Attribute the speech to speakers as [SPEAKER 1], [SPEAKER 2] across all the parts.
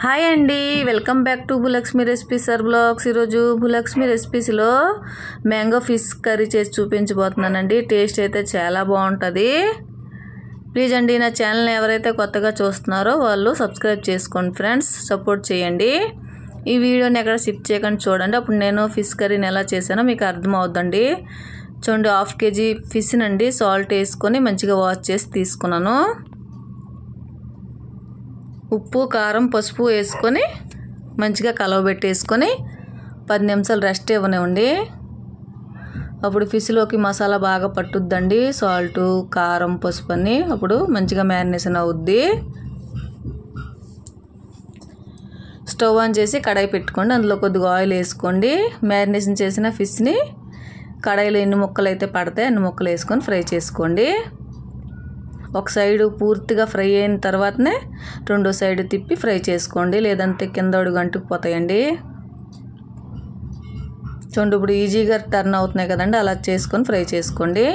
[SPEAKER 1] Hi అండి, welcome back to Bhulakshmi recipes sir blogs. ఈరోజు భూలక్ష్మి రెసిపీస్లో మ్యాంగో ఫిష్ కర్రీ చేసి చూపించబోతున్నానండి. టేస్ట్ అయితే చాలా బాగుంటుంది. ప్లీజ్ అండి, నా ఛానల్ ఎవరైతే కొత్తగా చూస్తున్నారో వాళ్ళు సబ్స్క్రైబ్ చేసుకోండి ఫ్రెండ్స్, సపోర్ట్ చేయండి. ఈ వీడియోని ఎక్కడ స్కిప్ చేయకుండా చూడండి. అప్పుడు నేను ఫిష్ కర్రీని ఎలా చేశానో మీకు అర్థమవుతుందండి. చూడండి, 1/2 kg ఫిష్ నండి సాల్ట్ వేసుకొని మంచిగా వాష్ చేసి తీసుకున్నాను. ఉప్పు, కారం, పసుపు వేసుకొని మంచిగా కలవబెట్టేసుకొని 10 నిమిషాలు రెస్ట్ ఇవ్వనివ్వండి. అప్పుడు ఫిష్లోకి మసాలా బాగా పట్టుద్దండి. సాల్ట్, కారం, పసుపు అన్నీ అప్పుడు మంచిగా మ్యారినేషన్ అవుద్ది. స్టవ్ ఆన్ చేసి కడాయి పెట్టుకోండి. అందులో కొద్దిగా ఆయిల్ వేసుకోండి. మ్యారినేషన్ చేసిన ఫిష్ని కడాయిలో ఎన్ని ముక్కలు అయితే పడతాయి అన్ని ముక్కలు వేసుకొని ఫ్రై చేసుకోండి. ఒక సైడు పూర్తిగా ఫ్రై అయిన తర్వాతనే రెండో సైడ్ తిప్పి ఫ్రై చేసుకోండి, లేదంటే కింద అడుగు అంటుకుపోతాయండి. చూడండి, ఇప్పుడు ఈజీగా టర్న్ అవుతున్నాయి కదండి, అలా చేసుకొని ఫ్రై చేసుకోండి.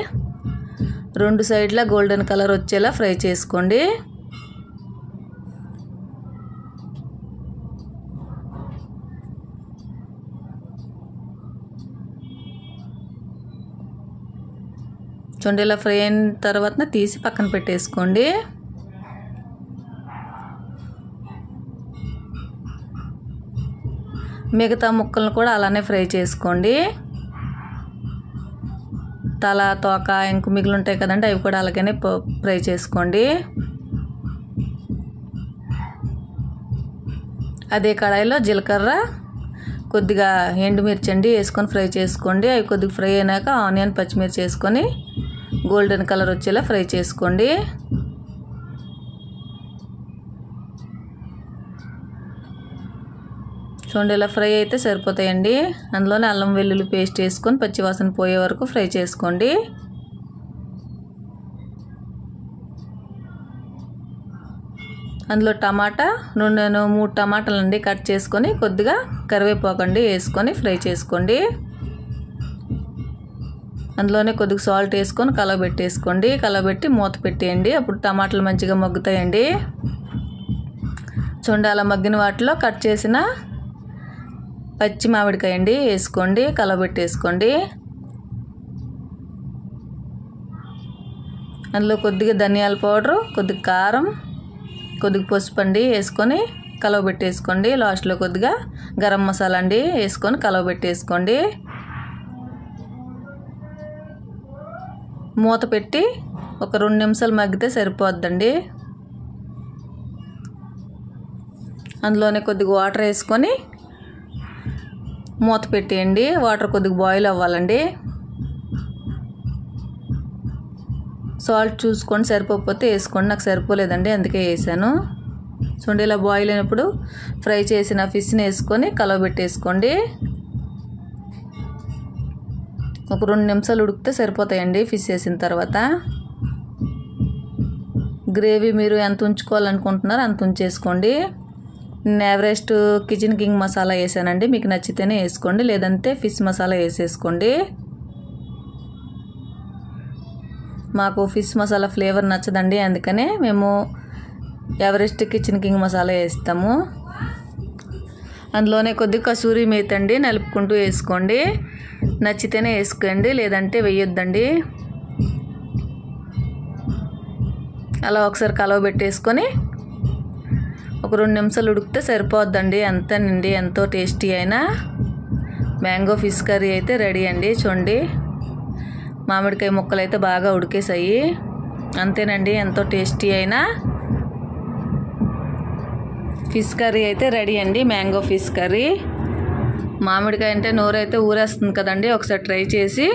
[SPEAKER 1] 2 సైడ్లా గోల్డెన్ కలర్ వచ్చేలా ఫ్రై చేసుకోండి. చూడండి, ఇలా ఫ్రై అయిన తర్వాత తీసి పక్కన పెట్టేసుకోండి. మిగతా ముక్కలను కూడా అలానే ఫ్రై చేసుకోండి. తల, తోక ఇంక మిగిలి ఉంటాయి కదండి, అవి కూడా అలాగనే ఫ్రై చేసుకోండి. అదే కడాయిలో జీలకర్ర, కొద్దిగా ఎండుమిర్చి అండి వేసుకొని ఫ్రై చేసుకోండి. అవి కొద్దిగా ఫ్రై అయినాక ఆనియన్, పచ్చిమిర్చి వేసుకొని గోల్డెన్ కలర్ వచ్చేలా ఫ్రై చేసుకోండి. చూడండి, ఇలా ఫ్రై అయితే సరిపోతాయండి. అందులోనే అల్లం వెల్లుల్లి పేస్ట్ వేసుకొని పచ్చివాసన పోయే వరకు ఫ్రై చేసుకోండి. అందులో టమాటా, నేను 3 టమాటాలు అండి కట్ చేసుకొని కొద్దిగా కరివేపాకండి వేసుకొని ఫ్రై చేసుకోండి. అందులోనే కొద్దిగా సాల్ట్ వేసుకొని కలవబెట్టేసుకోండి. కలవబెట్టి మూత పెట్టేయండి. అప్పుడు టమాటాలు మంచిగా మగ్గుతాయండి. చూడండి, అలా మగ్గిన వాటిలో కట్ చేసిన పచ్చి మామిడికాయ అండి వేసుకోండి, కలవబెట్టేసుకోండి. అందులో కొద్దిగా ధనియాల పౌడరు, కొద్దిగా కారం, కొద్దిగా పసుపు అండి వేసుకొని కలవబెట్టేసుకోండి. లాస్ట్లో కొద్దిగా గరం మసాలా అండి వేసుకొని కలవబెట్టేసుకోండి. మూత పెట్టి ఒక 2 నిమిషాలు మగ్గితే సరిపోద్దండి. అందులోనే కొద్దిగా వాటర్ వేసుకొని మూత పెట్టేయండి. వాటర్ కొద్దిగా బాయిల్ అవ్వాలండి. సాల్ట్ చూసుకొని సరిపోకపోతే వేసుకోండి, నాకు సరిపోలేదండి అందుకే వేసాను. చూడండి, ఇలా బాయిల్ అయినప్పుడు ఫ్రై చేసిన ఫిష్ని వేసుకొని కలవబెట్టేసుకోండి. ఒక 2 నిమిషాలు ఉడికితే సరిపోతాయండి ఫిష్ వేసిన తర్వాత. గ్రేవీ మీరు ఎంత ఉంచుకోవాలనుకుంటున్నారో అంత ఉంచేసుకోండి. నేను ఎవరెస్ట్ కిచెన్ కింగ్ మసాలా వేసానండి, మీకు నచ్చితేనే వేసుకోండి, లేదంటే ఫిష్ మసాలా వేసేసుకోండి. మాకు ఫిష్ మసాలా ఫ్లేవర్ నచ్చదండి, అందుకనే మేము ఎవరెస్ట్ కిచెన్ కింగ్ మసాలా వేస్తాము. అందులోనే కొద్దిగా కసూరి మేతి అండి నలుపుకుంటూ వేసుకోండి. నచ్చితేనే వేసుకోండి, లేదంటే వేయొద్దండి. అలా ఒకసారి కలవబెట్టేసుకొని ఒక 2 నిమిషాలు ఉడికితే సరిపోద్దండి. అంతేనండి, ఎంతో టేస్టీ అయిన మ్యాంగో ఫిష్ కర్రీ అయితే రెడీ అండి. చూడండి, మామిడికాయ ముక్కలు అయితే బాగా ఉడికేసాయి. అంతేనండి, ఎంతో టేస్టీ అయిన ఫిష్ కర్రీ అయితే రెడీ అండి. Mango fish curry. మామిడికాయ అంటే నోరైతే ఊరేస్తుంది కదండి. ఒకసారి ట్రై చేసి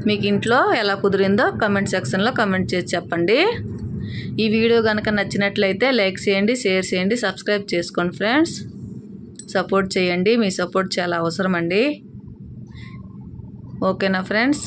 [SPEAKER 1] మీకు ఇంట్లో ఎలా కుదిరిందో కమెంట్ సెక్షన్లో కమెంట్ చేసి చెప్పండి. ఈ వీడియో కనుక నచ్చినట్లయితే లైక్ చేయండి, షేర్ చేయండి, సబ్స్క్రైబ్ చేసుకోండి ఫ్రెండ్స్. సపోర్ట్ చేయండి, మీ సపోర్ట్ చాలా అవసరం అండి. ఓకేనా ఫ్రెండ్స్?